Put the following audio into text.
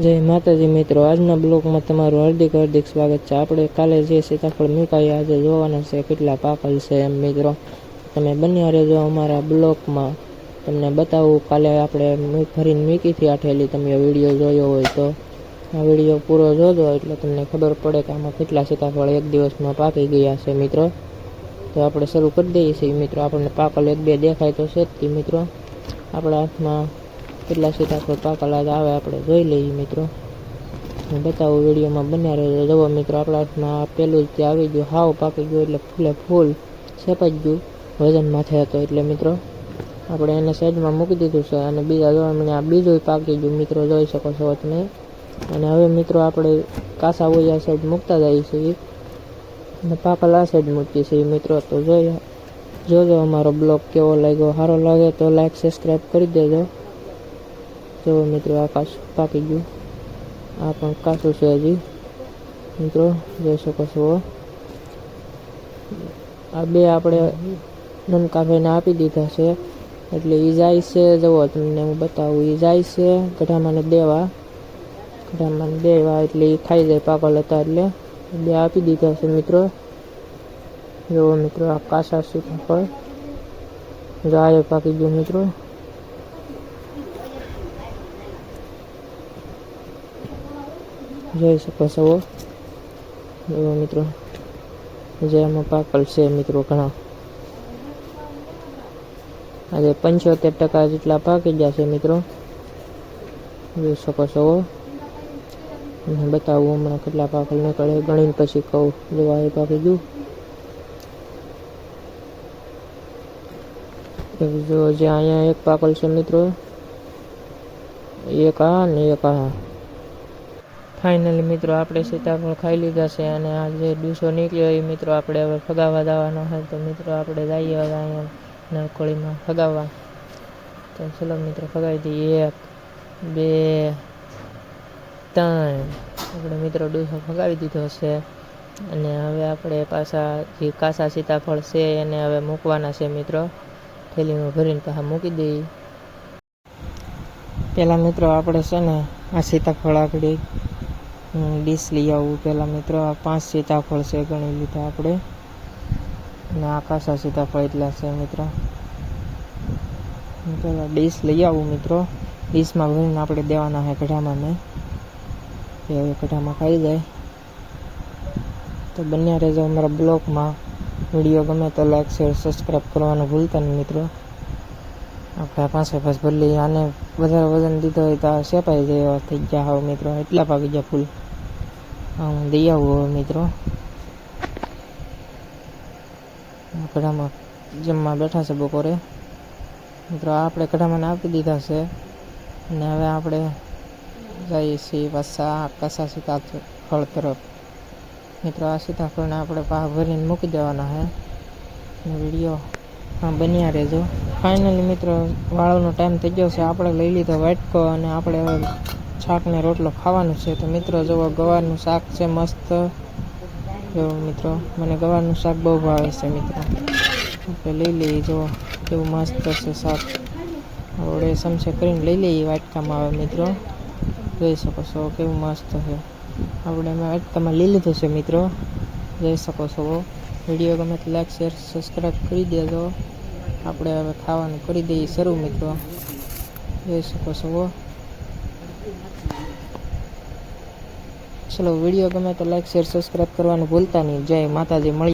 જય માતાજી મિત્રો, આજના બ્લોગમાં તમારું હાર્દિક સ્વાગત છે। આપણે કાલે જે સીતાફળ મૂકાયા આજે જોવાના છે કેટલા પાકલ છે એમ મિત્રો। તમે બન્યા રહેજો અમારા બ્લોગમાં, તમને બતાવું। કાલે આપણે ભરીને મૂકી હતી આઠેલી, તમે વિડીયો જોયો હોય તો આ વિડીયો પૂરો જોજો એટલે તમને ખબર પડે કે આમાં કેટલા સીતાફળ એક દિવસમાં પાકી ગયા છે મિત્રો। તો આપણે શરૂ કરી દઈએ છીએ મિત્રો। આપણને પાકલ એક બે દેખાય તો છે જ મિત્રો। આપણા હાથમાં કેટલા સીતાફળ પાકલ આવે આપણે જોઈ લઈએ મિત્રો। હું બતાવું, વિડીયોમાં બન્યા રહેજો। જુઓ મિત્રો, આપણા હાથમાં પેલું જ આવી ગયું, હાવ પાકી ગયું એટલે ફૂલે ફૂલ છેપાઈ ગયું, વજન માથે હતો એટલે મિત્રો આપણે એને સાઈડમાં મૂકી દીધું છે। અને બીજા જોવા મને આ બીજું પાકી ગયું મિત્રો, જોઈ શકો છો તમે। અને હવે મિત્રો આપણે કાસા હોય આ સાઈડ મૂકતા જઈએ છીએ અને પાકલ આ સાઈડ મૂકીએ છીએ મિત્રો। તો જોજો અમારો બ્લોગ કેવો લાગ્યો, સારો લાગે તો લાઈક સબસ્ક્રાઈબ કરી દેજો। જો મિત્રો આ કાચું પાકી ગયું, આ પણ કાચું છે હજી મિત્રો, જોઈ શકો છો। આ બે આપણે નનકા ભાઈને આપી દીધા છે એટલે એ જાય છે। જુઓ તમને હું બતાવું, એ જાય છે ગઢામાને દેવા એટલે એ ખાઈ જાય પાકલ હતા એટલે બે આપી દીધા છે મિત્રો। જુઓ મિત્રો આ કાચા સીતાફળ જાય પાકી ગયું મિત્રો। જોઈ શકો છો જુઓ મિત્રો, જે આમાં પાકલ છે મિત્રો ઘણા, આજે 75% જેટલા પાકી ગયા છે મિત્રો। જોઈ શકો છો, બતાવું હમણાં કેટલા પાકલ નીકળે ગણીને પછી કહું। જોવા એ પાકી ગયું, જો જે અહીંયા એક પાકલ છે મિત્રો, એક આ ને એક આ। ફાઇનલી મિત્રો આપણે સીતાફળ ખાઈ લીધા છે અને આ જે ડૂસો નીકળ્યો એ મિત્રો આપણે હવે ફગાવવા જવાનો હોય તો મિત્રો આપણે જઈએ હવે અહીંયા નળકોળીમાં ફગાવવા। તો ચલો મિત્રો ફગાવી દઈએ, 1 2 3 આપણે મિત્રો ડૂસો ફગાવી દીધો છે। અને હવે આપણે પાછા જે કાચા સીતાફળ છે એને હવે મૂકવાના છે મિત્રો, થેલીમાં ભરીને પાછા મૂકી દઈએ। પહેલાં મિત્રો આપણે છે ને આ સીતાફળ આગળ ડીશ લઈ આવું પહેલાં મિત્રો। આ 5 સીતાફળ છે ગણી લીધા આપણે, અને આ કાચા સીતાફળ એટલા છે મિત્રો। પહેલાં ડીશ લઈ આવું મિત્રો, ડીશમાં ભરીને આપણે દેવાના છે કઢામાં, એ હવે કઢામાં ખાઈ જાય। તો બન્યા રહેજો અમારા બ્લોગમાં। વિડીયો ગમે તો લાઈક શેર સબસ્ક્રાઈબ કરવાનું ભૂલતા નહીં મિત્રો। આપણે પાસે ભરી લઈએ, આને વધારે વજન દીધો હોય તો આ સેપાઈ જાય થઈ ગયા હાવ મિત્રો, એટલા પાકી ગયા ફૂલ। હા હું દઈ આવું હવે મિત્રો, કઢામાં જમવા બેઠા છે બપોરે મિત્રો। આપણે કઢામાં આપી દીધા છે અને હવે આપણે જઈએ છીએ પાછા કાચા સીતાફળ તરફ મિત્રો। આ સીતાફળને આપણે પાછા ભરીને મૂકી દેવાના છે। વિડીયો હા બન્યા રહેજો। ફાઇનલી મિત્રો વાળવાનો ટાઈમ થઈ ગયો છે, આપણે લઈ લીધો વાટકો અને આપણે હવે શાક ને રોટલો ખાવાનું છે। તો મિત્રો જુઓ ગવારનું શાક છે મસ્ત, જો મિત્રો મને ગવારનું શાક બહુ ભાવે છે મિત્રો, આપણે લઈ લઈએ। જુઓ કેવું મસ્ત છે શાક, આપણે સમસે કરીને લઈ લઈએ વાટકામાં આવે મિત્રો, જોઈ શકો છો કેવું મસ્ત છે। આપણે એમાં વાટકામાં લઈ લીધું છે મિત્રો, જોઈ શકો છો। વિડીયો ગમે તો લાઈક શેર સબસ્ક્રાઈબ કરી દેજો। આપણે હવે ખાવાનું કરી દઈએ શરૂ મિત્રો, જોઈ શકો છો। ચલો વિડીયો ગમે તો લાઈક શેર સબસ્ક્રાઈબ કરવાનું ભૂલતા નહીં। જય માતાજી, મળી।